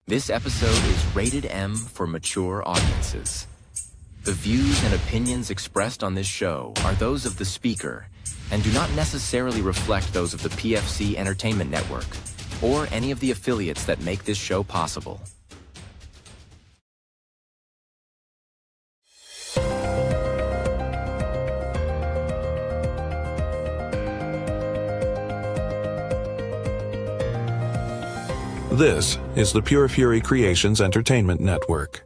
This episode is rated M for mature audiences. The views and opinions expressed on this show are those of the speaker and do not necessarily reflect those of the PFC Entertainment Network or any of the affiliates that make this show possible. This is the Pure Fury Creations Entertainment Network.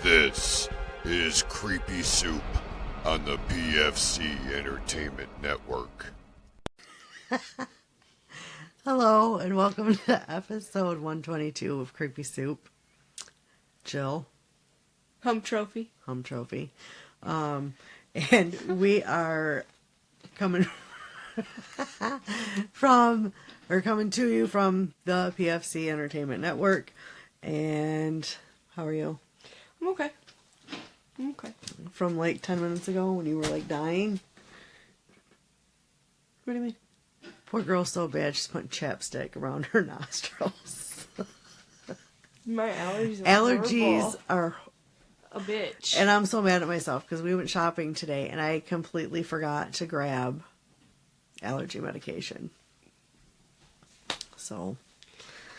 This is Creepy Soup on the PFC Entertainment Network. Hello, and welcome to episode 122 of Creepy Soup. Jill. Hum Trophy. And we are coming coming to you from the PFC Entertainment Network. And how are you? I'm okay. From like 10 minutes ago when you were like dying. What do you mean? Poor girl's so bad she's putting chapstick around her nostrils. My allergies are a bitch. And I'm so mad at myself because we went shopping today and I completely forgot to grab allergy medication. So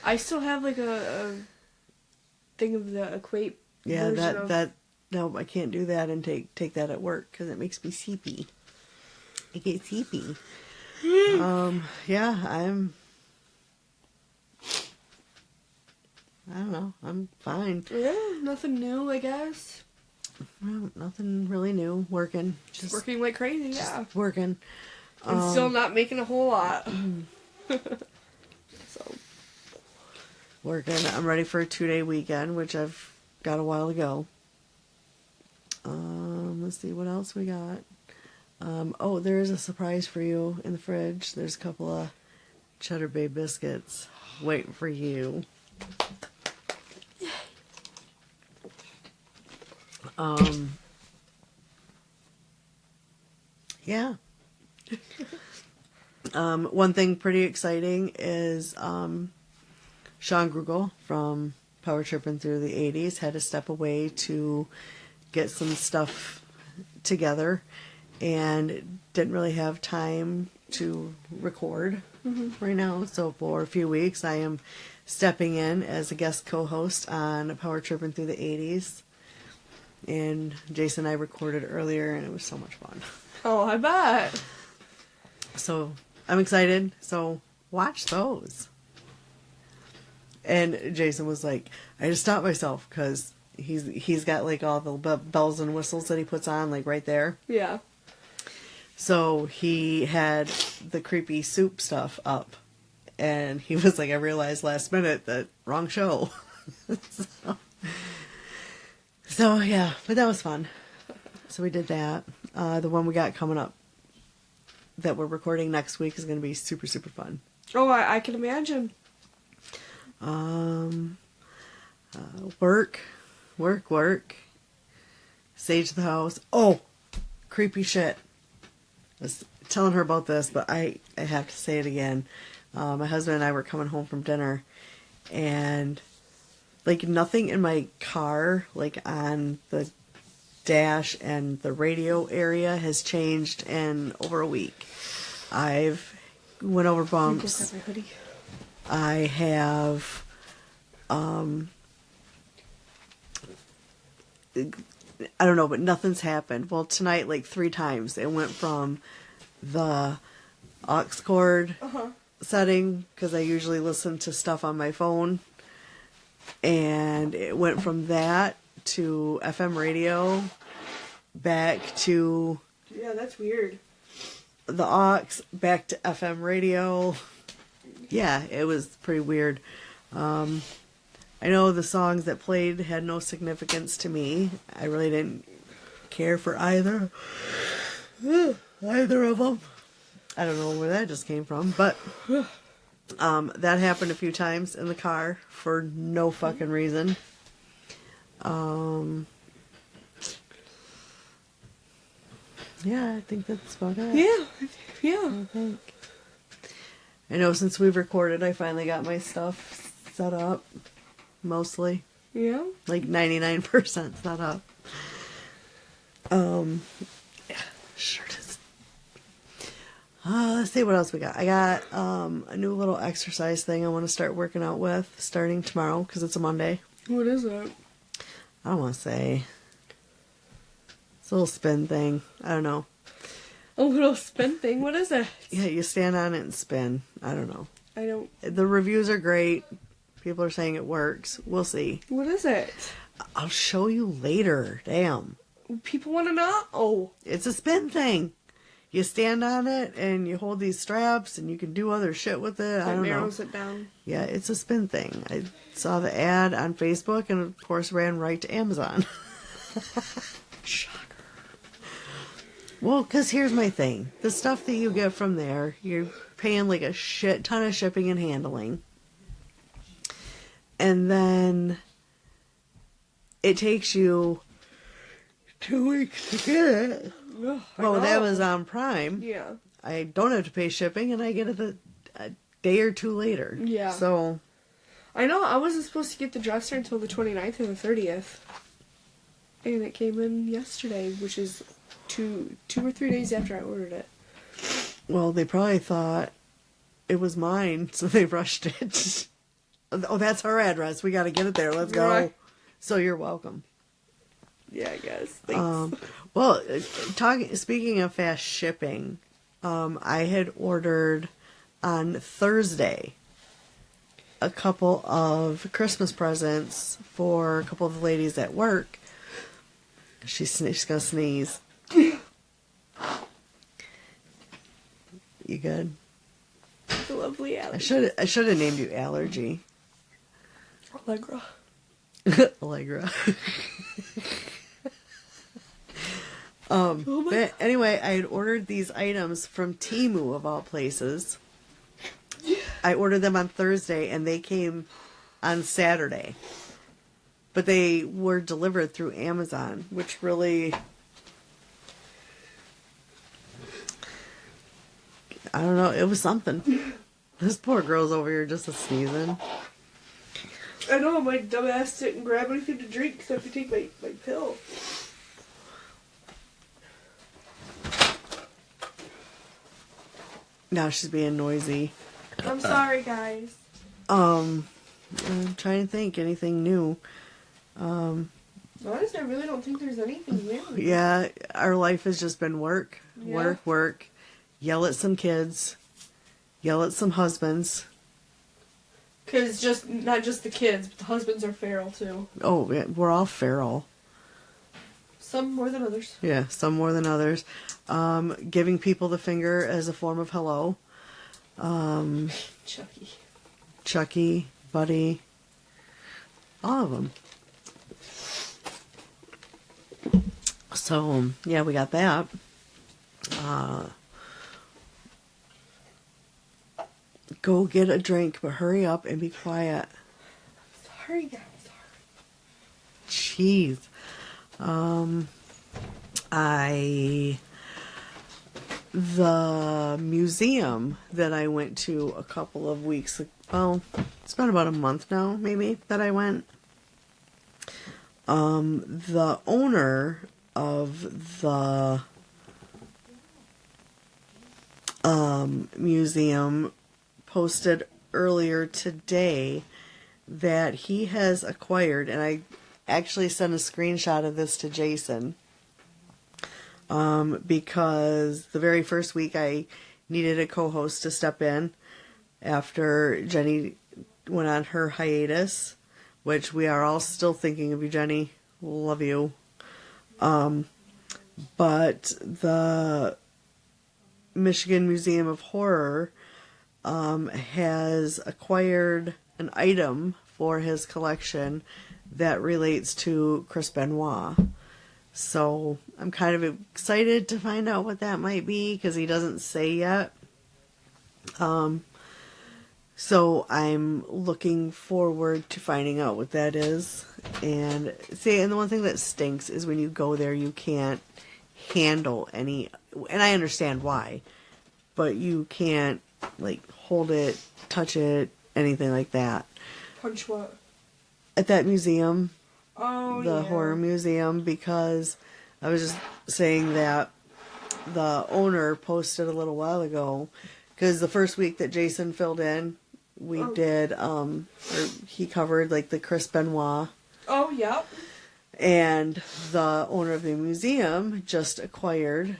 I still have like a thing of the Equate. Yeah, no, I can't do that and take that at work because it makes me seepy. I get seepy. Yeah, I don't know. I'm fine. Yeah, nothing new, I guess. Well, nothing really new. Working. Just working like crazy, yeah. Working. And still not making a whole lot. So. Working. I'm ready for a 2-day weekend, which I've got a while to go. Let's see what else we got. Oh, there is a surprise for you in the fridge. There's a couple of Cheddar Bay biscuits waiting for you. Yeah. One thing pretty exciting is Sean Grugel from Power Tripping Through the 80s had to step away to get some stuff together and didn't really have time to record right now. So for a few weeks I am stepping in as a guest co-host on Power Tripping Through the 80s. And Jason and I recorded earlier and it was so much fun. Oh, I bet. So I'm excited. So watch those. And Jason was like, I just stopped myself because he's got like all the bells and whistles that he puts on like right there. Yeah. So he had the Creepy Soup stuff up. And he was like, I realized last minute that wrong show. So yeah, but that was fun. So we did that. The one we got coming up that we're recording next week is going to be super, super fun. Oh, I can imagine. Work. Sage the house. Oh, creepy shit. I was telling her about this, but I have to say it again. My husband and I were coming home from dinner, and like nothing in my car, like on the dash and the radio area, has changed in over a week. I've went over bumps. I have I don't know, but nothing's happened. Well, tonight, like 3 times, it went from the aux cord setting, because I usually listen to stuff on my phone, And it went from that to FM radio, back to Yeah, that's weird. the aux, back to FM radio. Yeah, it was pretty weird. I know the songs that played had no significance to me. I really didn't care for either of them. I don't know where that just came from, but that happened a few times in the car for no fucking reason. Yeah, I think that's about it. Yeah. I think. I know since we've recorded, I finally got my stuff set up. Mostly. Yeah. Like 99% set up. Yeah, sure it is. Let's see what else we got. I got a new little exercise thing I want to start working out with starting tomorrow because it's a Monday. What is it? I don't want to say. It's a little spin thing. I don't know. A little spin thing? What is it? Yeah, you stand on it and spin. I don't know. I don't... The reviews are great. People are saying it works. We'll see. What is it? I'll show you later. Damn. People want to know? Oh. It's a spin thing. You stand on it and you hold these straps and you can do other shit with it. I It don't know. narrows it down. Yeah, it's a spin thing. I saw the ad on Facebook and of course ran right to Amazon. Shocker. Well, because here's my thing. The stuff that you get from there, you're paying like a shit ton of shipping and handling. And then it takes you 2 weeks to get it. Ugh, Well, with I know. Amazon Prime, Yeah. I don't have to pay shipping and I get it a day or two later. Yeah. So, I know, I wasn't supposed to get the dresser until the 29th or the 30th. And it came in yesterday, which is two or 3 days after I ordered it. well, they probably thought it was mine, so they rushed it. Oh, that's our address. We got to get it there. Let's go. Right. So you're welcome. Yeah, I guess. Thanks. Well, speaking of fast shipping, I had ordered on Thursday a couple of Christmas presents for a couple of the ladies at work. She's gonna sneeze. You good? The lovely I Alex. should have named you Allergy. Allegra. Allegra. Oh my But anyway, I had ordered these items from Temu of all places. I ordered them on Thursday and they came on Saturday. But they were delivered through Amazon, which really... I don't know, it was something. This poor girl's over here just sneezing. I know, my dumbass didn't grab anything to drink so I could take my pill. Now she's being noisy. I'm sorry, guys. I'm trying to think anything new. Honestly, I really don't think there's anything new. Yeah, our life has just been work, Yeah. work, yell at some kids, yell at some husbands. Because not just the kids, but the husbands are feral too. Oh, yeah, we're all feral. Some more than others. Yeah, some more than others. Giving people the finger as a form of hello. Chucky. Chucky, Buddy, all of them. So, yeah, we got that. Go get a drink, but hurry up and be quiet. Sorry, guys. Jeez. The museum that I went to a couple of weeks ago, well, it's been about a month now, maybe, that I went. The owner of the museum posted earlier today that he has acquired, and I actually sent a screenshot of this to Jason, because the very first week I needed a co-host to step in after Jenny went on her hiatus which we are all still thinking of you, Jenny. Love you. But the Michigan Museum of Horror has acquired an item for his collection that relates to Chris Benoit. So I'm kind of excited to find out what that might be because he doesn't say yet. So I'm looking forward to finding out what that is. And the one thing that stinks is when you go there, you can't handle any, and I understand why, but you can't like hold it, touch it, anything like that. Punch what? At that museum. Oh, the horror museum, because I was just saying that the owner posted a little while ago, because the first week that Jason filled in, we did, or he covered like the Chris Benoit. Oh, yep. And the owner of the museum just acquired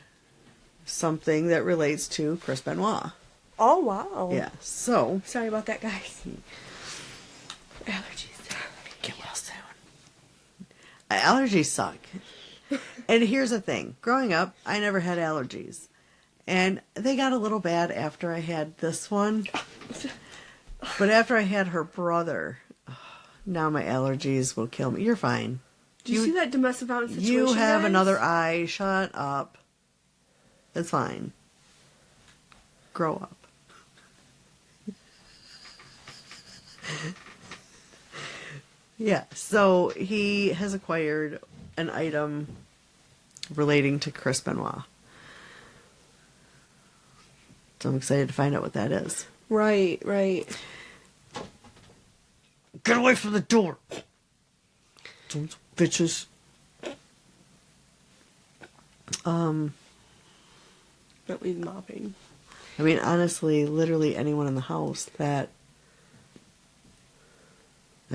something that relates to Chris Benoit. Oh, wow. Yeah, so. Sorry about that, guys. Allergies. Get well soon. Allergies suck. And here's the thing. Growing up, I never had allergies. And they got a little bad after I had this one. But after I had her brother, now my allergies will kill me. You're fine. Do you see that domestic violence situation, You have guys? another eye. Shut up. It's fine. Grow up. Yeah, so he has acquired an item relating to Chris Benoit. So I'm excited to find out what that is. Right. Get away from the door! Those bitches. That leaves mopping. I mean, honestly, literally anyone in the house that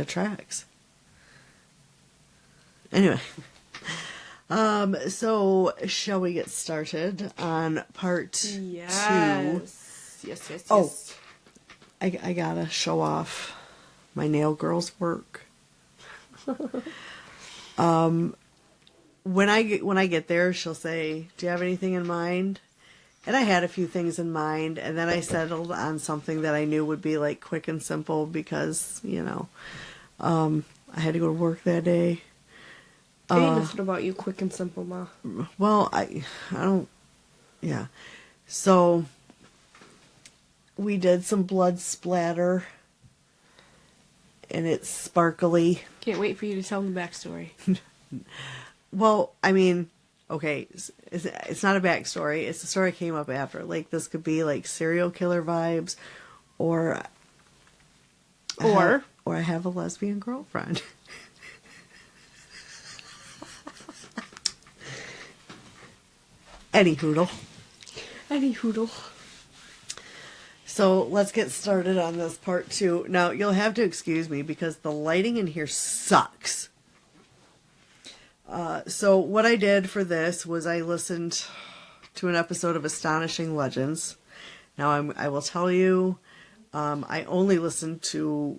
tracks. Anyway. So shall we get started on part 2? Yes. Oh, I gotta show off my nail girl's work. When I get there, she'll say, "Do you have anything in mind?" And I had a few things in mind, and then I settled on something that I knew would be like quick and simple because, I had to go to work that day. Ain't nothing about you quick and simple, Ma. Well, I don't, yeah. So, we did some blood splatter, and it's sparkly. Can't wait for you to tell the backstory. Well, I mean, okay, it's not a backstory. It's the story came up after. Like, this could be like serial killer vibes, or I have a lesbian girlfriend. Any hoodle. So let's get started on this part 2. Now, you'll have to excuse me because the lighting in here sucks. So what I did for this was I listened to an episode of Astonishing Legends. Now, I will tell you, I only listened to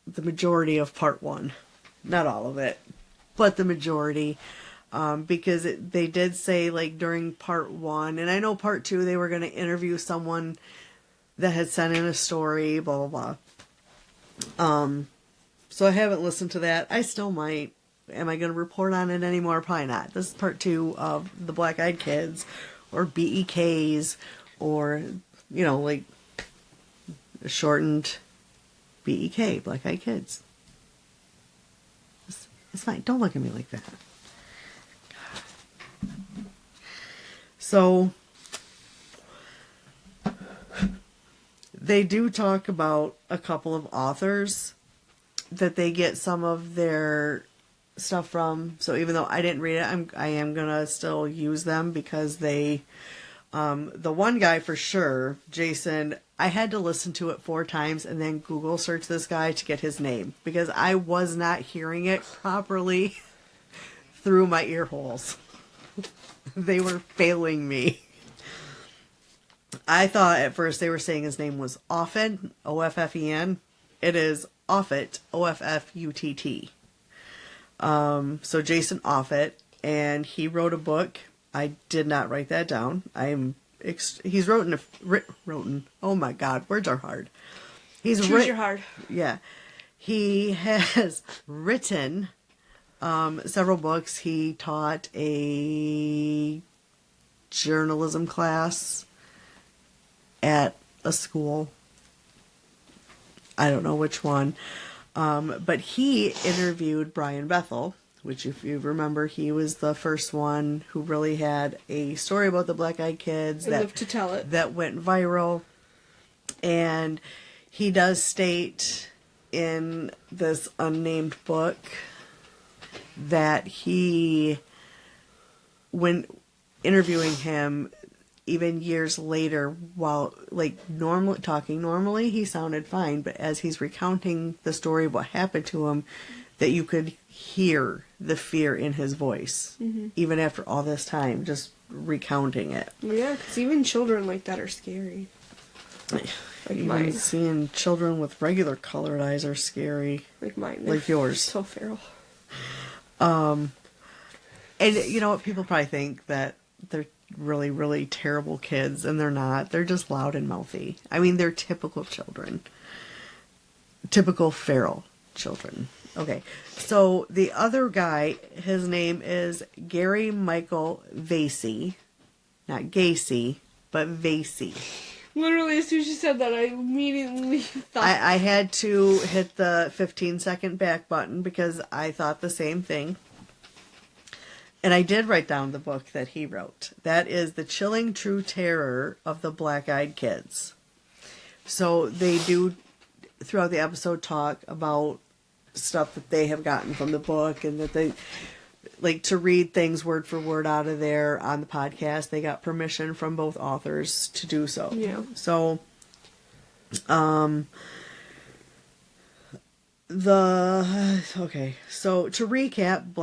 the majority of part 1. Not all of it, but the majority. Because they did say, like, during part 1, and I know part 2, they were going to interview someone that had sent in a story, blah, blah, blah. So I haven't listened to that. I still might. Am I going to report on it anymore? Probably not. This is part 2 of the Black Eyed Kids, or BEKs, or, like, shortened BEK, Black Eyed Kids. It's fine. Don't look at me like that. So, they do talk about a couple of authors that they get some of their stuff from. So even though I didn't read it, I am gonna still use them because they, the one guy for sure, Jason, I had to listen to it 4 times and then Google search this guy to get his name because I was not hearing it properly through my ear holes. They were failing me. I thought at first they were saying his name was Offen, Offen. It is Offutt, Offutt. So Jason Offutt, and he wrote a book. I did not write that down. He's written. Oh my God, words are hard. Choose your hard. Yeah, he has written several books. He taught a journalism class at a school. I don't know which one. But he interviewed Brian Bethel, which, if you remember, he was the first one who really had a story about the Black-Eyed Kids And lived to tell it. that went viral. And he does state in this unnamed book that when interviewing him, even years later, while talking normally, he sounded fine. But as he's recounting the story of what happened to him, that you could hear the fear in his voice, even after all this time, just recounting it. Yeah, because even children like that are scary. Like Even mine. seeing children with regular colored eyes are scary. Like mine. Like yours. So feral. And you know what? People probably think that they're really, really terrible kids, and they're not. They're just loud and mouthy. I mean, they're typical children. Typical feral children. Okay. So the other guy, his name is Gary Michael Vasey. Not Gacy, but Vasey. Literally, as soon as you said that, I immediately thought... I had to hit the 15-second back button because I thought the same thing. And I did write down the book that he wrote. That is The Chilling True Terror of the Black-Eyed Kids. So they do, throughout the episode, talk about stuff that they have gotten from the book, and that they like to read things word for word out of there on the podcast. They got permission from both authors to do so. Yeah. So, okay. So to recap,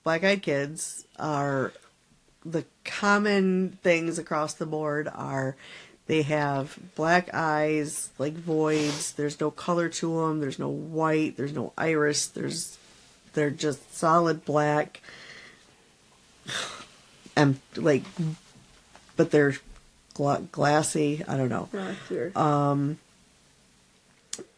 Black-Eyed Kids are the common things across the board are they have black eyes, like voids. There's no color to them. There's no white. There's no iris. They're just solid black. And but they're glassy. I don't know. Yeah, weird.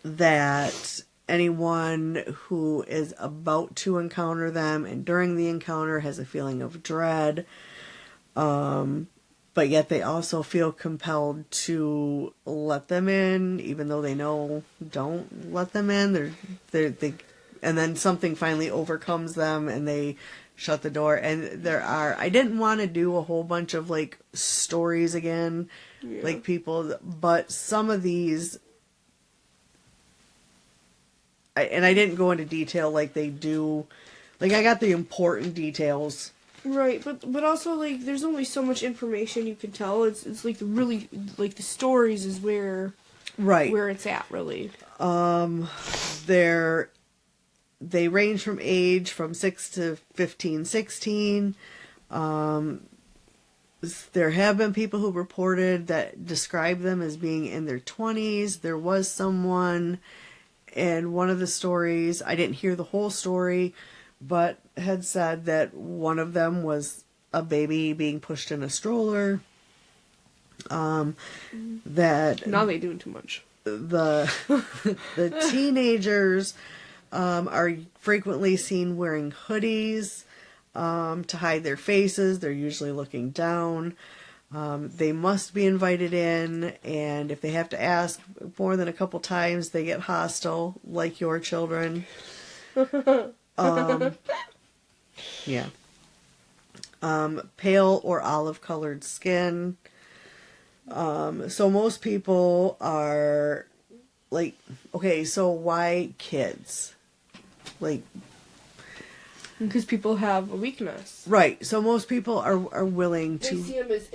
That anyone who is about to encounter them and during the encounter has a feeling of dread, but yet they also feel compelled to let them in, even though they know don't let them in. And then something finally overcomes them and they shut the door. And I didn't want to do a whole bunch of like stories again, like people, but some of these, I didn't go into detail like they do. Like I got the important details. Right, but also like there's only so much information you can tell. It's like really like the stories is where it's at really. They range from age from 6 to 15, 16. There have been people who reported that describe them as being in their 20s. There was someone in one of the stories, I didn't hear the whole story, but had said that one of them was a baby being pushed in a stroller. That Now they doing too much. The teenagers are frequently seen wearing hoodies to hide their faces. They're usually looking down. They must be invited in, and if they have to ask more than a couple times, they get hostile, like your children. Yeah. Pale or olive-colored skin. So most people are like, okay, so why kids? Like, because people have a weakness. Right. So most people are willing to. They see them as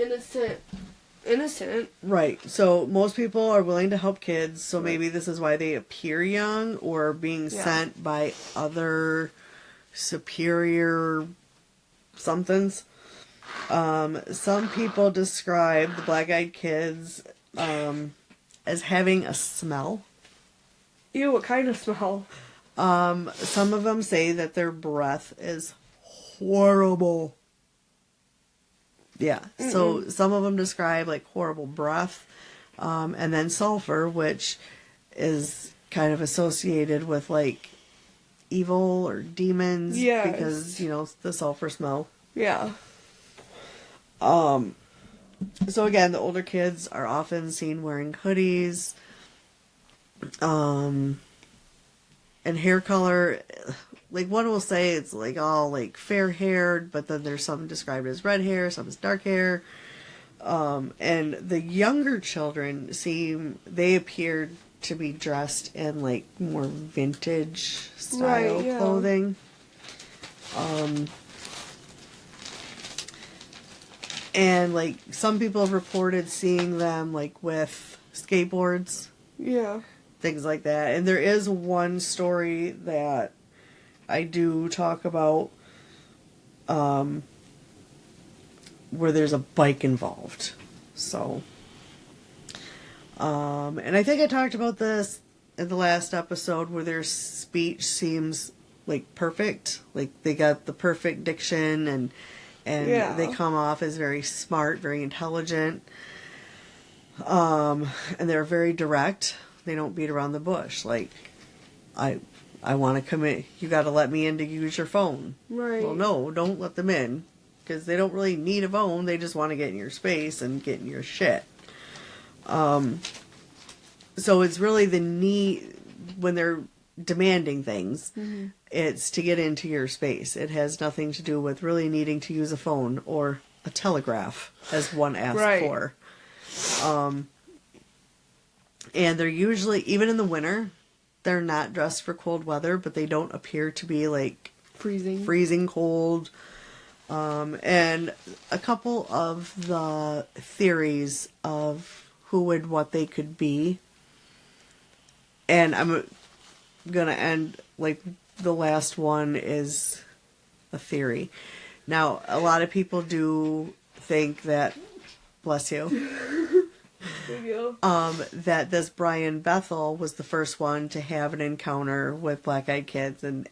innocent. Right. So most people are willing to help kids. So maybe this is why they appear young or being sent by other superior somethings. Some people describe the Black-Eyed Kids as having a smell. Ew, what kind of smell? Some of them say that their breath is horrible. Yeah. So some of them describe like horrible breath. And then sulfur, which is kind of associated with like evil or demons. Yes. Because, you know, the sulfur smell. Yeah. So again, the older kids are often seen wearing hoodies. And hair color, like one will say it's like all like fair haired, but then there's some described as red hair, some as dark hair. And the younger children they appeared to be dressed in like more vintage style clothing. And like some people have reported seeing them like with skateboards. Yeah. Things like that. And there is one story that I do talk about where there's a bike involved. So, and I think I talked about this in the last episode where their speech seems like perfect. Like they got the perfect diction and they come off as very smart, very intelligent. And they're very direct. They don't beat around the bush. Like, I want to come in. You got to let me in to use your phone. Right. Well, no, don't let them in. Because they don't really need a phone. They just want to get in your space and get in your shit. So it's really the need, when they're demanding things, it's to get into your space. It has nothing to do with really needing to use a phone or a telegraph, as one asked for. And they're usually, even in the winter, they're not dressed for cold weather, but they don't appear to be like freezing cold. And a couple of the theories of who and what they could be. And I'm going to end, like, the last one is a theory. Now, a lot of people do think that, bless you, that this Brian Bethel was the first one to have an encounter with black-eyed kids, and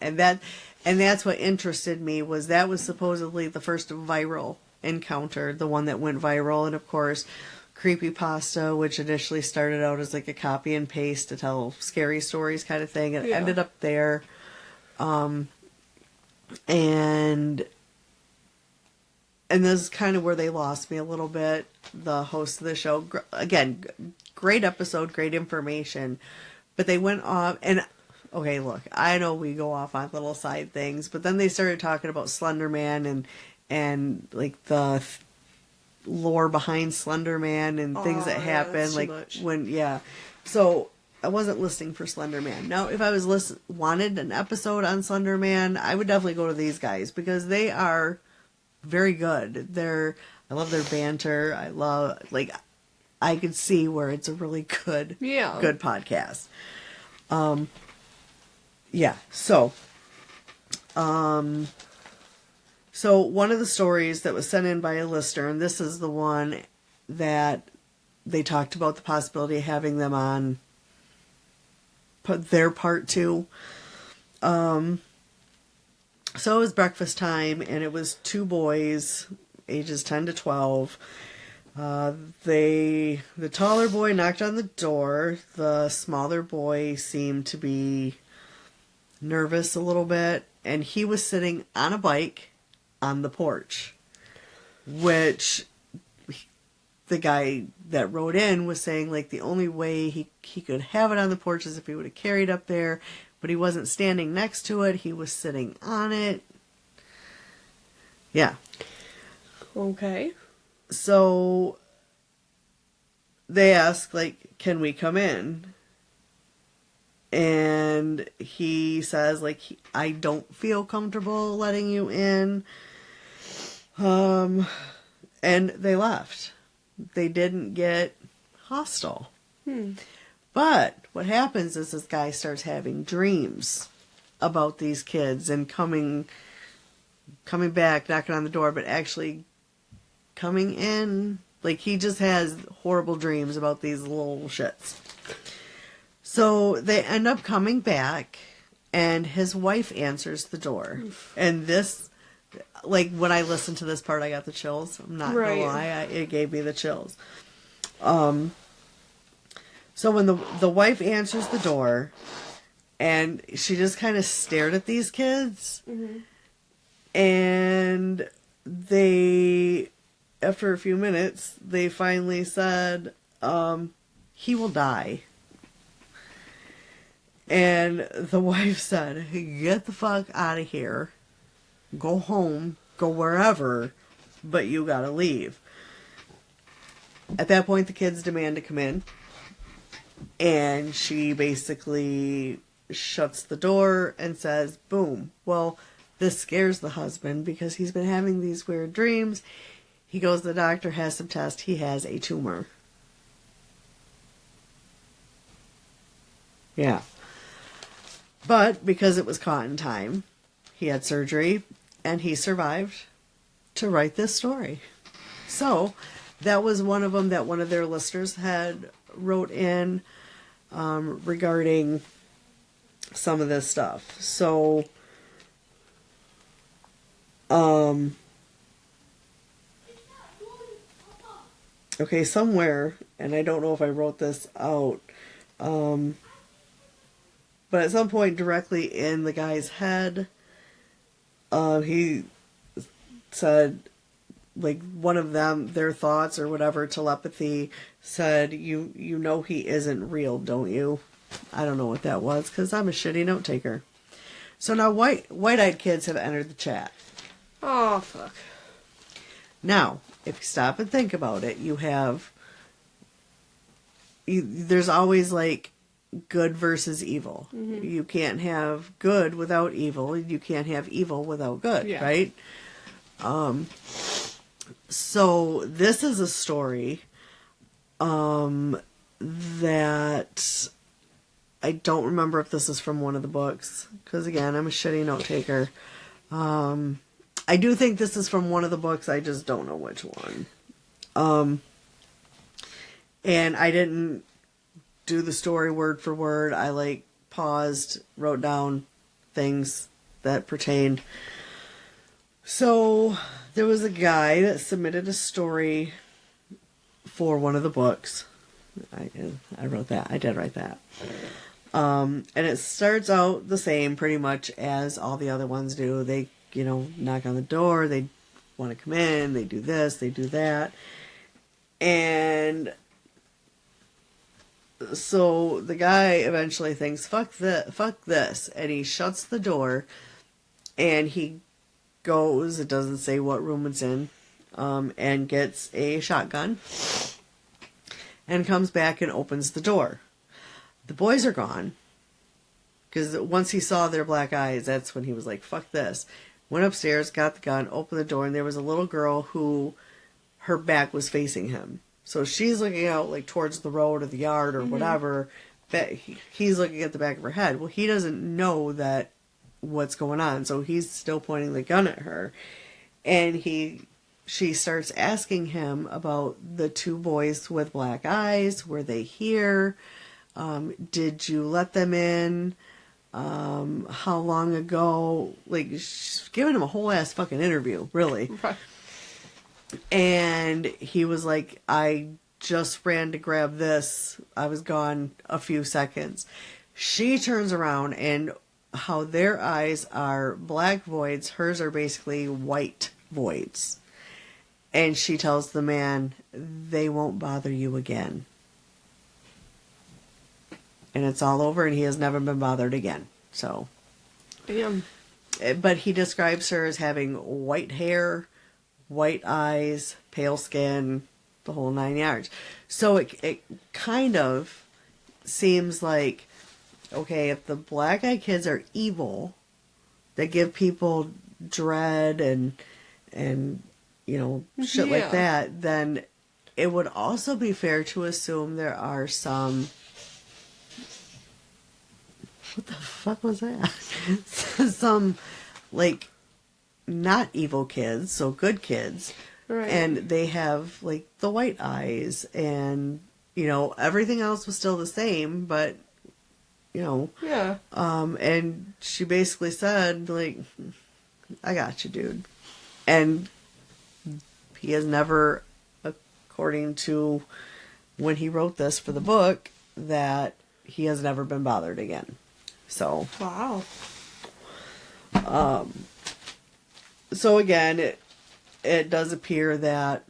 that's what interested me. That was supposedly the first viral encounter, the one that went viral, and of course, creepypasta, which initially started out as like a copy and paste to tell scary stories kind of thing, it ended up there, and this is kind of where they lost me a little bit. The host of the show, again, great episode, great information, but they went off, and okay, look, I know we go off on little side things, but then they started talking about Slender Man and like the lore behind Slender Man and things that happen, like so I wasn't listening for Slender Man. Now, if I was wanted an episode on Slender Man, I would definitely go to these guys because they are very good. I love their banter. I could see where it's a really good podcast. So one of the stories that was sent in by a listener, and this is the one that they talked about the possibility of having them on their part 2. So it was breakfast time, and it was 2 boys, ages 10 to 12. The taller boy knocked on the door. The smaller boy seemed to be nervous a little bit, and he was sitting on a bike on the porch, which the guy that wrote in was saying like the only way he could have it on the porch is if he would have carried up there, but he wasn't standing next to it, he was sitting on it. Yeah. Okay. So they ask, like, can we come in? And he says, like, I don't feel comfortable letting you in. And they left. They didn't get hostile. But what happens is this guy starts having dreams about these kids and coming back, knocking on the door, but actually coming in. Like, he just has horrible dreams about these little shits. So they end up coming back, and his wife answers the door. And this, like, when I listened to this part, I got the chills. I'm not Right. gonna lie, it gave me the chills. So when the wife answers the door, and she just kind of stared at these kids, and they, after a few minutes, they finally said, he will die. And the wife said, get the fuck out of here. Go home. Go wherever. But you gotta leave. At that point, the kids demand to come in. And she basically shuts the door and says, boom. Well, this scares the husband because he's been having these weird dreams. He goes to the doctor, has some tests. He has a tumor. Yeah. But because it was caught in time, he had surgery and he survived to write this story. So that was one of them that one of their listeners had wrote in regarding some of this stuff. So, okay, somewhere, and I don't know if I wrote this out, but at some point directly in the guy's head, he said, like, one of them, their thoughts or whatever, telepathy, said, you know he isn't real, don't you? I don't know what that was, because I'm a shitty note taker. So now white-eyed kids have entered the chat. Oh, fuck. Now, if you stop and think about it, there's always, like, good versus evil. You can't have good without evil. You can't have evil without good, Yeah. right? So this is a story that I don't remember if this is from one of the books, because again, I'm a shitty note taker. I do think this is from one of the books, I just don't know which one. And I didn't do the story word for word. I like paused, wrote down things that pertained. So there was a guy that submitted a story for one of the books. I wrote that. I did write that. And it starts out the same pretty much as all the other ones do. They, knock on the door. They want to come in. They do this. They do that. And so the guy eventually thinks, fuck this. And he shuts the door. And he goes, it doesn't say what room it's in, and gets a shotgun. And comes back and opens the door. The boys are gone. Because once he saw their black eyes, that's when he was like, fuck this. Went upstairs, got the gun, opened the door, and there was a little girl who, her back was facing him. So she's looking out, like, towards the road or the yard or whatever. But he's looking at the back of her head. Well, he doesn't know that what's going on. So he's still pointing the gun at her. And she starts asking him about the two boys with black eyes. Were they here? Did you let them in? How long ago? Like, she's giving him a whole ass fucking interview, really. Right. And he was like, I just ran to grab this. I was gone a few seconds. She turns around, and how their eyes are black voids, hers are basically white voids. And she tells the man, they won't bother you again. And it's all over, and he has never been bothered again. So, Damn. but he describes her as having white hair, white eyes, pale skin, the whole 9 yards. So it kind of seems like, okay, if the black-eyed kids are evil, that give people dread and shit like that, then it would also be fair to assume there are some... What the fuck was that? Some, like, not evil kids, so good kids. Right. And they have, like, the white eyes, and, everything else was still the same, but you know. Yeah. And she basically said, like, I got you, dude. And he has never, according to when he wrote this for the book, that he has never been bothered again. So. Wow. So again, it does appear that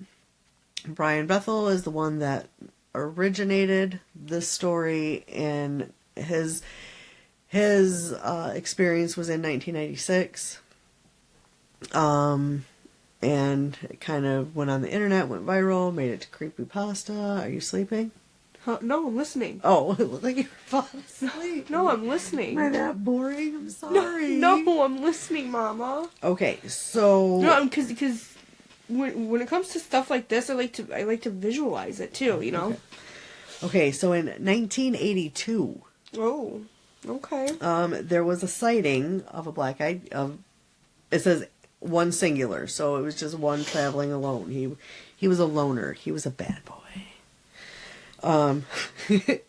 Brian Bethel is the one that originated this story, and his experience was in 1996. And it kind of went on the internet, went viral, made it to creepypasta. Are you sleeping? Huh? No, I'm listening. Oh, it looked like you were falling asleep. No, I'm listening. Am I that boring? I'm sorry. No, I'm listening, Mama. Okay, so No, because when it comes to stuff like this, I like to visualize it too. You know. Okay, so in 1982, Oh. Okay. there was a sighting of a black eyed. It says one singular, so it was just one traveling alone. He was a loner. He was a bad boy.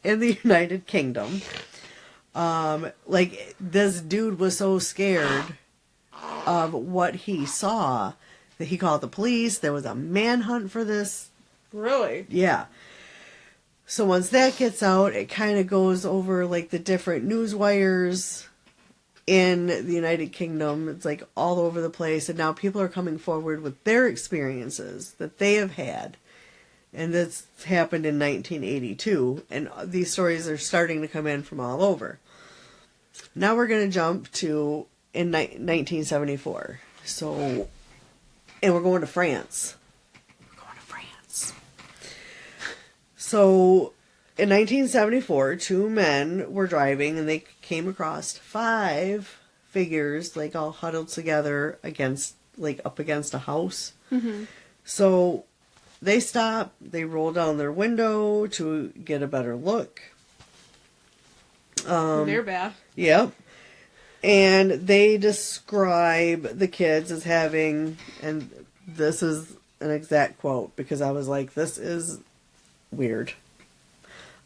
In the United Kingdom, like, this dude was so scared of what he saw that he called the police. There was a manhunt for this. Really? Yeah. So once that gets out, it kind of goes over, like, the different news wires in the United Kingdom. It's, like, all over the place. And now people are coming forward with their experiences that they have had. And this happened in 1982. And these stories are starting to come in from all over. Now we're going to jump to in 1974. So, and we're going to France. So, in 1974, two men were driving and they came across 5 figures, like, all huddled together against, like, up against a house. Mm-hmm. So, they stop, they roll down their window to get a better look. They're bad. Yep. And they describe the kids as having, and this is an exact quote because I was like, this is weird.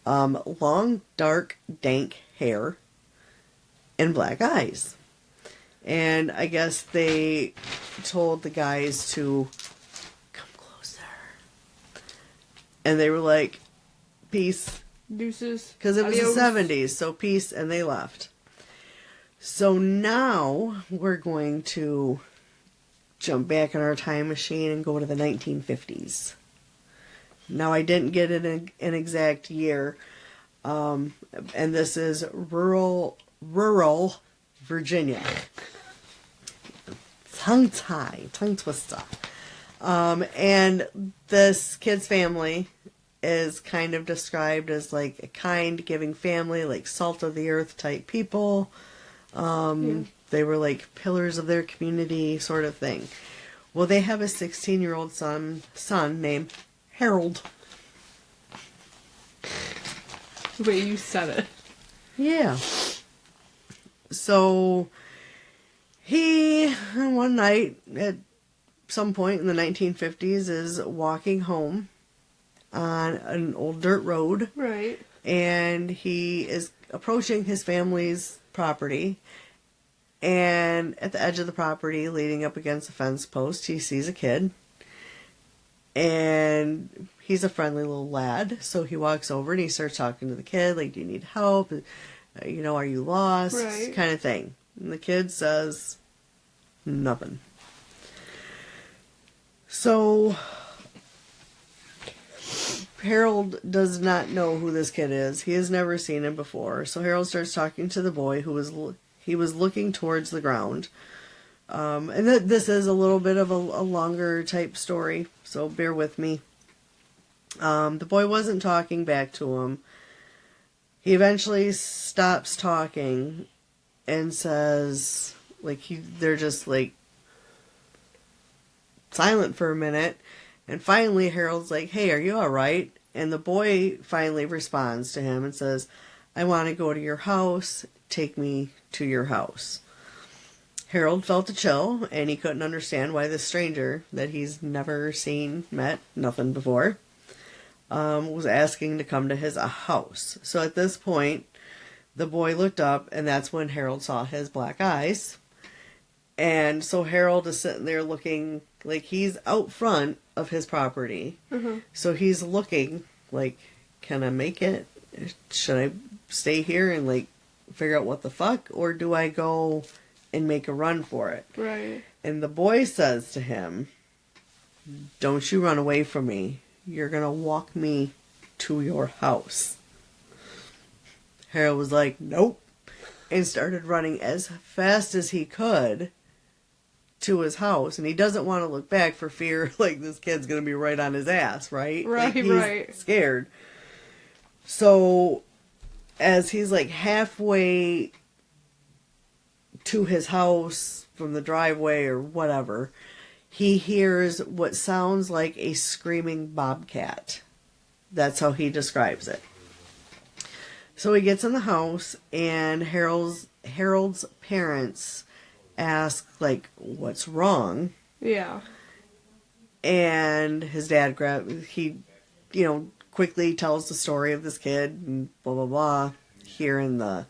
Long, dark, dank hair and black eyes. And I guess they told the guys to come closer. And they were like, peace. Deuces. Because it was Adios. the 70s, so peace, and they left. So now we're going to jump back in our time machine and go to the 1950s. Now, I didn't get an exact year, and this is rural Virginia. Tongue twister. And this kid's family is kind of described as, like, a kind, giving family, like salt of the earth type people. They were like pillars of their community, sort of thing. Well, they have a 16-year-old son named Harold. The way you said it. Yeah. So, he, one night, at some point in the 1950s, is walking home on an old dirt road. Right. And he is approaching his family's property. And at the edge of the property, leaning up against a fence post, he sees a kid. And he's a friendly little lad, so he walks over and he starts talking to the kid, like, do you need help? You know, are you lost? Right. Kind of thing. And the kid says, nothing. So, Harold does not know who this kid is. He has never seen him before. So Harold starts talking to the boy who was looking towards the ground. And this is a little bit of a longer type story, so bear with me. The boy wasn't talking back to him. He eventually stops talking and says, like, they're just, like, silent for a minute. And finally Harold's like, hey, are you alright? And the boy finally responds to him and says, I want to go to your house. Take me to your house. Harold felt a chill, and he couldn't understand why this stranger that he's never seen, met, nothing before, was asking to come to his house. So at this point, The boy looked up, and that's when Harold saw his black eyes. And so Harold is sitting there looking like he's out front of his property. So he's looking like, can I make it? Should I stay here and like figure out what the fuck? Or do I go and make a run for it? Right. And the boy says to him, don't you run away from me. You're going to walk me to your house. Harold was like, nope. And started running as fast as he could to his house. And he doesn't want to look back for fear, like, this kid's going to be right on his ass, right? Right, like, he's right. scared. So, as he's, like, halfway to his house from the driveway or whatever, he hears what sounds like a screaming bobcat. That's how he describes it. So he gets in the house, and Harold's parents ask, like, what's wrong? Yeah. And his dad quickly tells the story of this kid, and blah, blah, blah, hearing the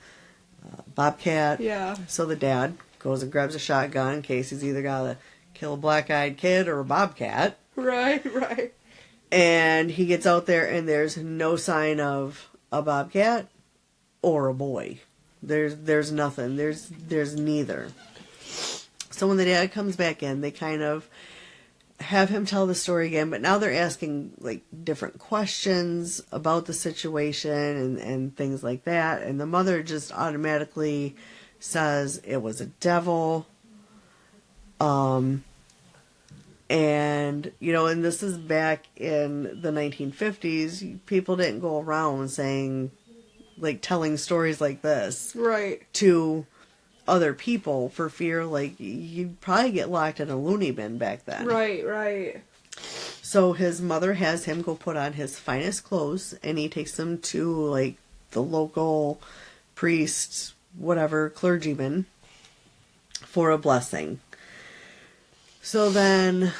bobcat. Yeah. So the dad goes and grabs a shotgun in case he's either got to kill a black-eyed kid or a bobcat. Right, right. And he gets out there, and there's no sign of a bobcat or a boy. There's nothing. There's neither. So when the dad comes back in, they kind of have him tell the story again, but now they're asking like different questions about the situation and things like that. And the mother just automatically says it was a devil. And, and this is back in the 1950s. People didn't go around saying, like, telling stories like this. Right. To other people for fear, like, you'd probably get locked in a loony bin back then. Right, right. So his mother has him go put on his finest clothes, and he takes them to, like, the local priest, whatever, clergyman, for a blessing. So then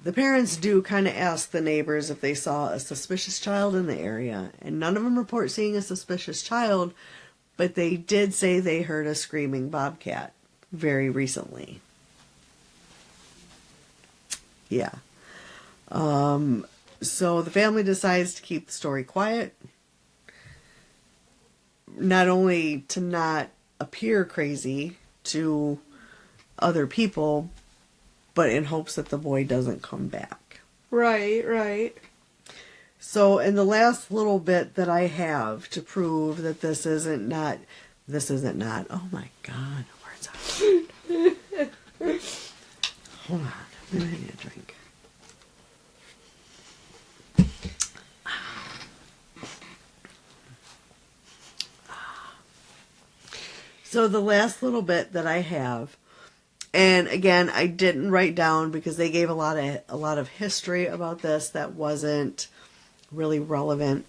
the parents do kind of ask the neighbors if they saw a suspicious child in the area, and none of them report seeing a suspicious child, but they did say they heard a screaming bobcat very recently. Yeah. So the family decides to keep the story quiet. Not only to not appear crazy to other people, but in hopes that the boy doesn't come back. Right, right. So, in the last little bit that I have to prove that this isn't not, oh my God, words out. Hold on, I need a drink. So, the last little bit that I have, and again, I didn't write down because they gave a lot of history about this that wasn't really relevant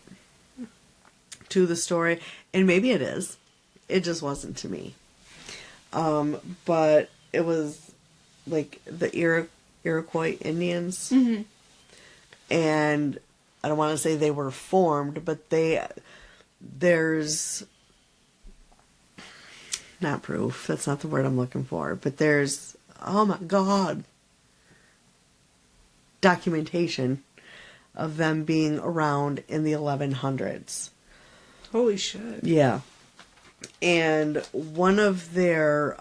to the story, and maybe it is. It just wasn't to me. But it was like the Iroquois Indians, and I don't want to say they were formed, but there's not proof. That's not the word I'm looking for. But there's, oh my God, documentation of them being around in the 1100s. Holy shit. Yeah. And one of their,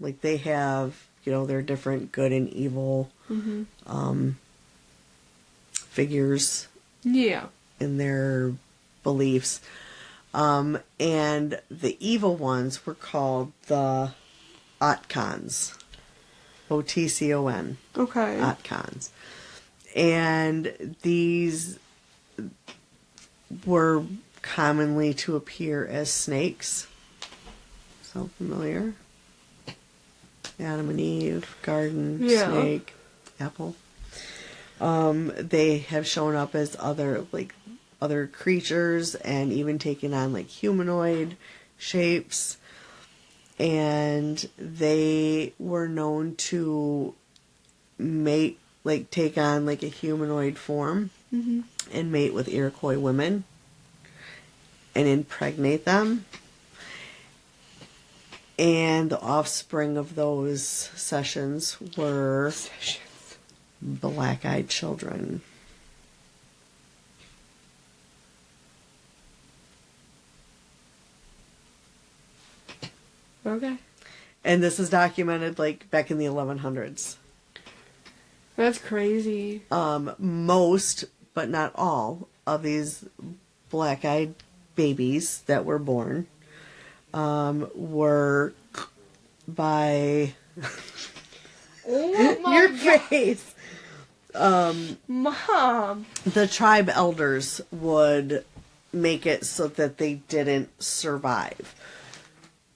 like, they have, their different good and evil figures. Yeah. In their beliefs. And the evil ones were called the Otkons. O-T-C-O-N. Okay. Otkons. And these were commonly to appear as snakes. So familiar? Adam and Eve, garden, snake, apple. They have shown up as other creatures and even taken on like humanoid shapes. And they were known to mate, like take on like a humanoid form and mate with Iroquois women. and impregnate them. And the offspring of those sessions were black-eyed children. Okay. And this is documented like back in the 1100s. That's crazy. Most, but not all, of these black-eyed babies that were born were by Oh my your God. face. Mom. The tribe elders would make it so that they didn't survive.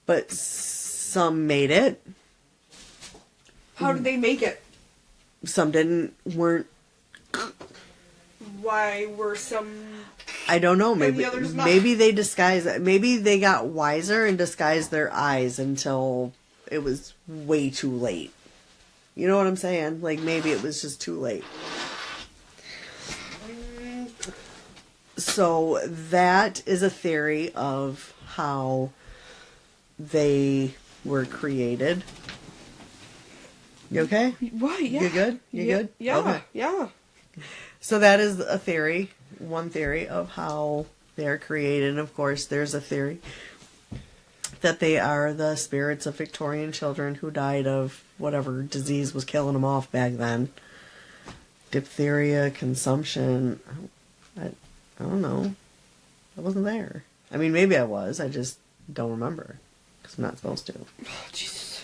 But some made it. How did they make it? Some weren't. Why were some... I don't know. And Maybe the others not. maybe they disguised. Maybe they got wiser and disguised their eyes until it was way too late. You know what I'm saying? Like maybe it was just too late. So that is a theory of how they were created. You okay? What? Yeah. You good? You good? Yeah. Okay. Yeah. So that is a theory, one theory of how they're created. And of course, there's a theory that they are the spirits of Victorian children who died of whatever disease was killing them off back then. Diphtheria, consumption. I don't know. I wasn't there. I mean, maybe I was. I just don't remember because I'm not supposed to. Oh, Jesus.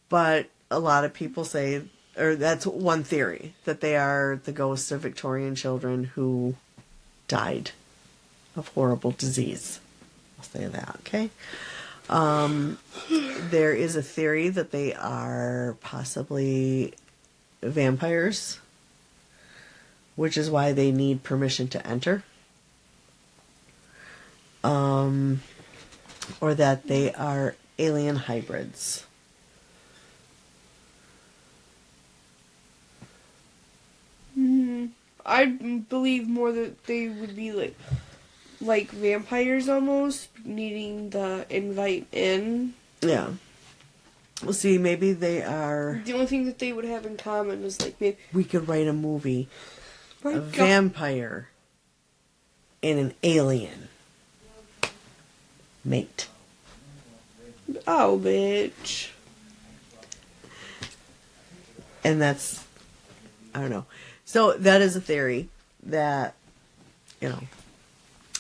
But a lot of people say, or that's one theory, that they are the ghosts of Victorian children who died of horrible disease. I'll say that, okay? There is a theory that they are possibly vampires, which is why they need permission to enter. Or that they are alien hybrids. I believe more that they would be like vampires almost, needing the invite in. Yeah. Well, see, maybe they are... The only thing that they would have in common is like maybe... We could write a movie. My A God. vampire and an alien mate. Oh, bitch. And that's... I don't know. So that is a theory that, you know,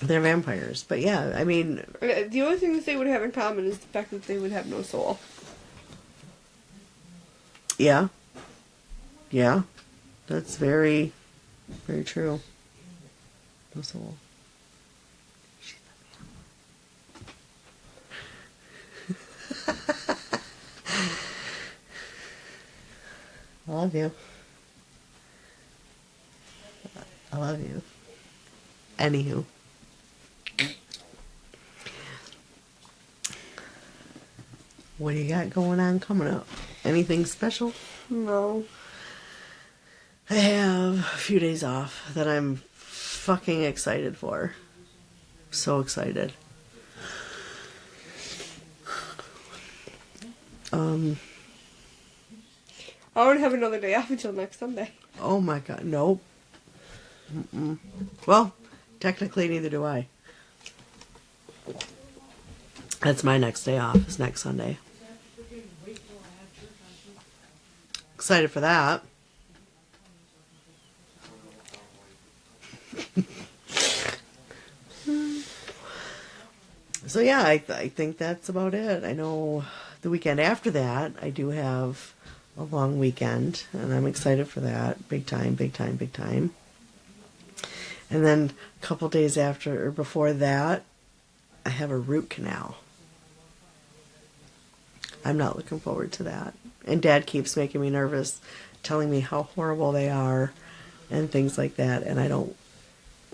they're vampires. But yeah, I mean... The only thing that they would have in common is the fact that they would have no soul. Yeah. Yeah. That's very, very true. No soul. I love you. I love you. Anywho. What do you got going on coming up? Anything special? No. I have a few days off that I'm fucking excited for. So excited. I won't have another day off until next Sunday. Oh my god, nope. Mm-mm. Well, technically neither do I. That's my next day off, is next Sunday. Excited for that. So yeah, I think that's about it. I know the weekend after that, I do have a long weekend, and I'm excited for that. Big time, big time, big time. And then a couple days after or before that, I have a root canal. I'm not looking forward to that. And Dad keeps making me nervous, telling me how horrible they are and things like that, and I don't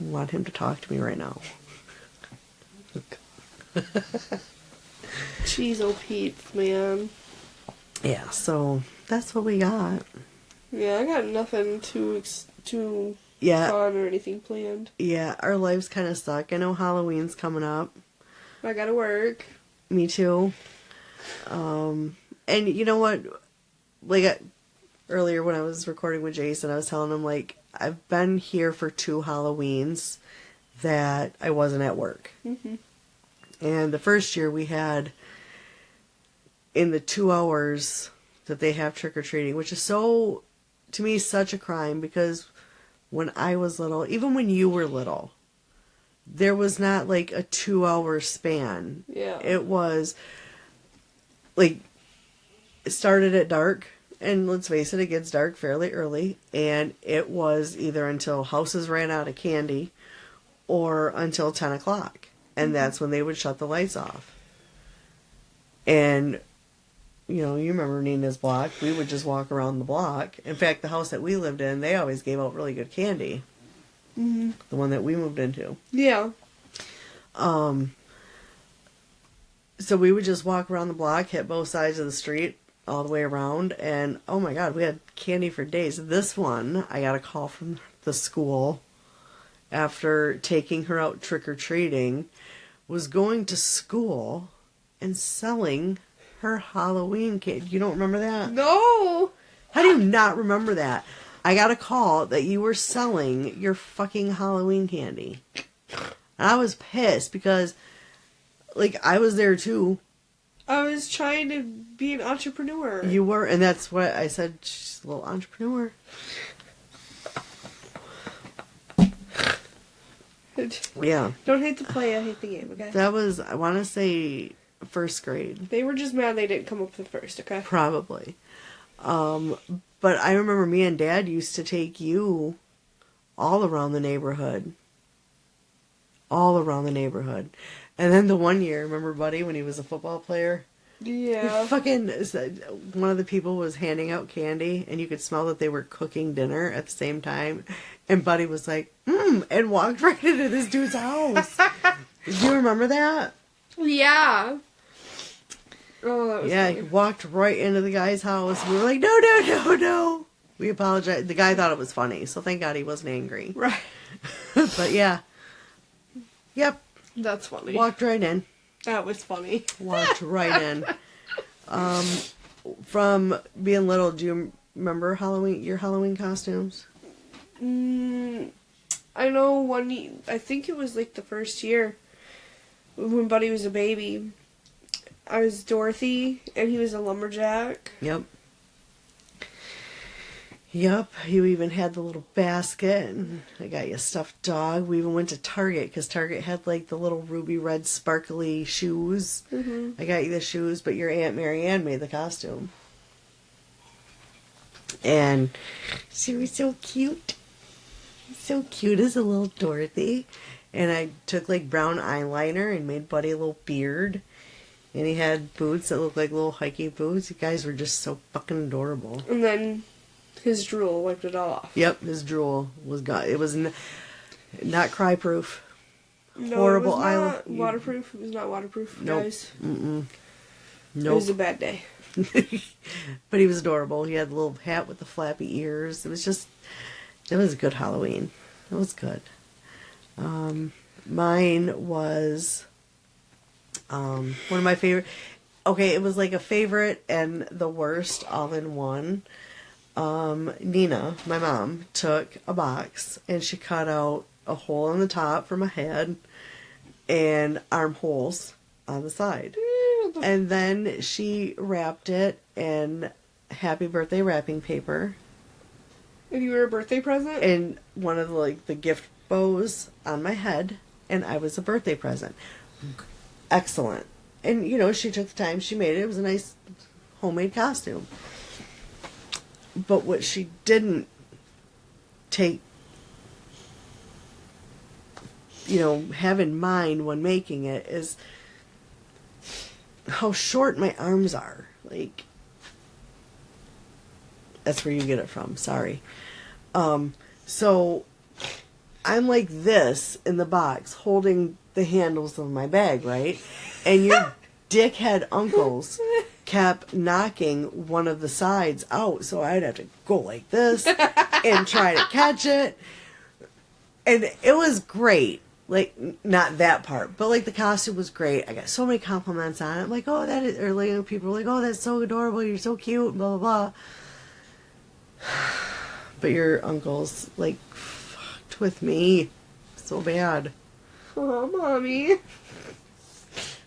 want him to talk to me right now. Jeez, oh Pete, man. Yeah, so that's what we got. Yeah, I got nothing too Yeah. fun or anything planned. Yeah, our lives kind of suck. I know Halloween's coming up. I gotta work. Me too. And you know what? Like, earlier when I was recording with Jason, I was telling him, like, I've been here for 2 Halloweens that I wasn't at work. Mm-hmm. And the first year we had, in the 2 hours that they have trick-or-treating, which is so, to me, such a crime, because when I was little, even when you were little, there was not, like, a 2-hour span. Yeah. It was, like, it started at dark, and let's face it gets dark fairly early, and it was either until houses ran out of candy or until 10 o'clock. And that's when they would shut the lights off. And, you know, you remember Nina's block. We would just walk around the block. In fact, the house that we lived in, they always gave out really good candy. Mm-hmm. The one that we moved into. Yeah. So we would just walk around the block, hit both sides of the street, all the way around, and oh my god, we had candy for days. This one, I got a call from the school after taking her out trick-or-treating, was going to school and selling her Halloween candy. You don't remember that? No! How do you not remember that? I got a call that you were selling your fucking Halloween candy. And I was pissed because, like, I was there too. I was trying to be an entrepreneur. You were, and that's what I said. She's a little entrepreneur. Yeah. Don't hate the play, I hate the game, okay? That was, I want to say, first grade. They were just mad they didn't come up with first, okay? Probably. But I remember me and Dad used to take you all around the neighborhood. All around the neighborhood. And then the one year, remember Buddy, when he was a football player? Yeah. Fucking, one of the people was handing out candy, and you could smell that they were cooking dinner at the same time. And Buddy was like, and walked right into this dude's house. Do you remember that? Yeah. Oh, that was Yeah, he walked right into the guy's house. We were like, no. We apologized. The guy thought it was funny, so thank God he wasn't angry. Right. But yeah. Yep. That's funny. Walked right in. That was funny. Walked right in. From being little, do you remember your Halloween costumes? I know I think it was like the first year when Buddy was a baby. I was Dorothy and he was a lumberjack. Yep. You even had the little basket, and I got you a stuffed dog. We even went to Target, because Target had, like, the little ruby red sparkly shoes. Mm-hmm. I got you the shoes, but your Aunt Mary Ann made the costume. And she was so cute. So cute as a little Dorothy. And I took, like, brown eyeliner and made Buddy a little beard. And he had boots that looked like little hiking boots. You guys were just so fucking adorable. And then his drool wiped it all off. Yep, his drool was gone. It was not cry-proof. No, Horrible it was not eyeliner. waterproof. It was not waterproof, Nope. guys. Mm-mm. It Nope. was a bad day. But he was adorable. He had a little hat with the flappy ears. It was a good Halloween. It was good. Mine was one of my favorite. Okay, it was like a favorite and the worst all in one. Nina, my mom, took a box and she cut out a hole on the top for my head and armholes on the side. And then she wrapped it in happy birthday wrapping paper. And you were a birthday present? And one of the gift bows on my head, and I was a birthday present. Excellent. And, she took the time, she made it. It was a nice homemade costume. But what she didn't take, have in mind when making it is how short my arms are. Like, that's where you get it from. Sorry. So I'm like this in the box, holding the handles of my bag, right? And your dickhead uncles kept knocking one of the sides out, so I'd have to go like this and try to catch it. And it was great. Like, not that part, but like the costume was great. I got so many compliments on it. I'm like, oh, that is, or like people were like, oh, that's so adorable. You're so cute, blah, blah, blah. But your uncle's like fucked with me so bad. Oh, Mommy.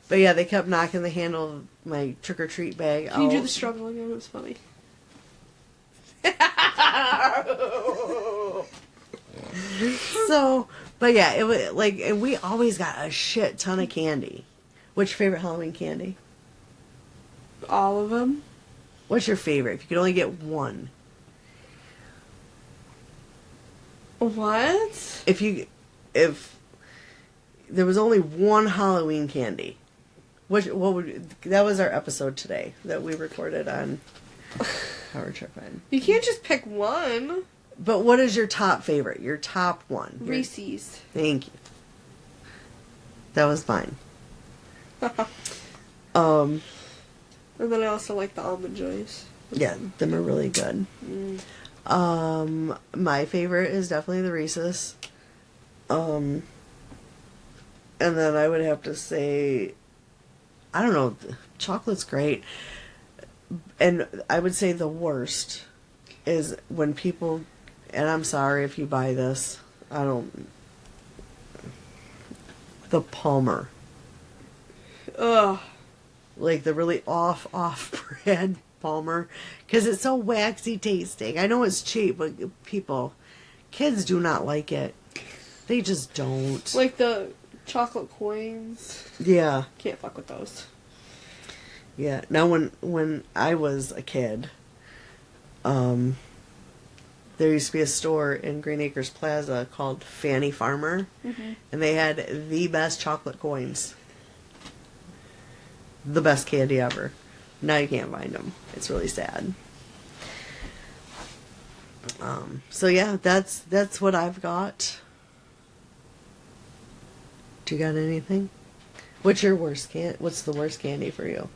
But yeah, they kept knocking the handle of my trick-or-treat bag out. Can you do the struggle again? It was funny. So, but yeah, it was like, and we always got a shit ton of candy. What's your favorite Halloween candy? All of them. What's your favorite? If you could only get one. What? If there was only one Halloween candy, what would, that was our episode today that we recorded on Power Trip In. You can't just pick one. But what is your top favorite? Your top one? Reese's. Thank you. That was mine. And then I also like the Almond Joys. Yeah, them are really good. My favorite is definitely the Reese's. And then I would have to say, I don't know, chocolate's great. And I would say the worst is when people, and I'm sorry if you buy this, the Palmer. Ugh. Like the really off-brand Palmer. Because it's so waxy tasting. I know it's cheap, but kids do not like it. They just don't. Like the chocolate coins. Yeah. Can't fuck with those. Yeah. Now when I was a kid, there used to be a store in Green Acres Plaza called Fanny Farmer. Mm-hmm. And they had the best chocolate coins. The best candy ever. Now you can't find them. It's really sad. So yeah, that's what I've got. Do you got anything? What's your worst what's the worst candy for you?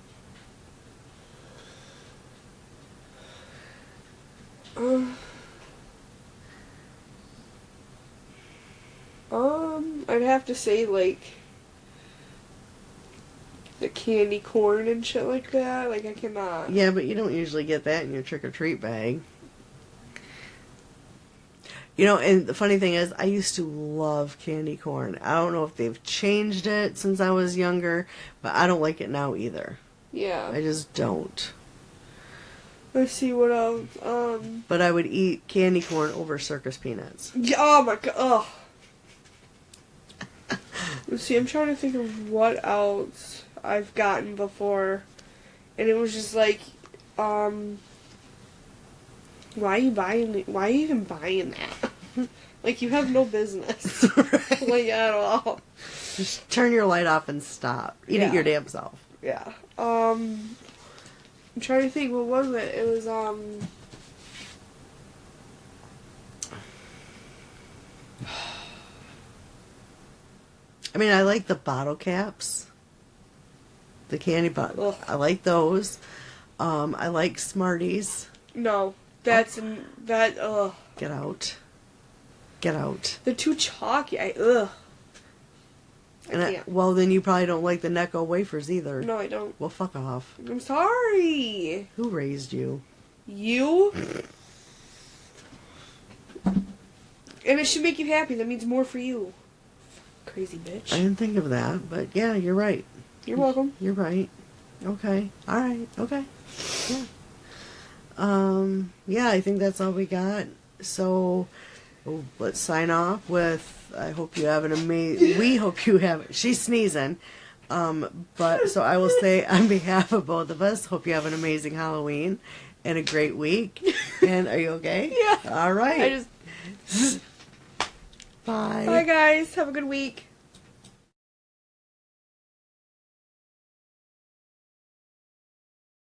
I'd have to say like the candy corn and shit like that. Like I cannot. Yeah, but you don't usually get that in your trick-or-treat bag. You know, and the funny thing is, I used to love candy corn. I don't know if they've changed it since I was younger, but I don't like it now either. Yeah. I just don't. Let's see what else. But I would eat candy corn over circus peanuts. Yeah, oh my god. Ugh. Let's see, I'm trying to think of what else I've gotten before. And it was just like, why are you even buying that? Like, you have no business. Right. Like, at all. Just turn your light off and stop. Eat it your damn self. Yeah. I'm trying to think, what was it? It was, I mean, I like the bottle caps. The candy bottle. I like those. I like Smarties. No. That's, ugh. Get out. Get out. They're too chalky. Ugh. Well, then you probably don't like the Necco wafers either. No, I don't. Well, fuck off. I'm sorry. Who raised you? You? And it should make you happy. That means more for you. Crazy bitch. I didn't think of that, but yeah, you're right. You're welcome. You're right. Okay. All right. Okay. Yeah. Yeah, I think that's all we got. So let's sign off with, I hope you have an we hope you have, she's sneezing. But so I will say on behalf of both of us, hope you have an amazing Halloween and a great week. And are you okay? Yeah. All right. I just Bye. Bye guys. Have a good week.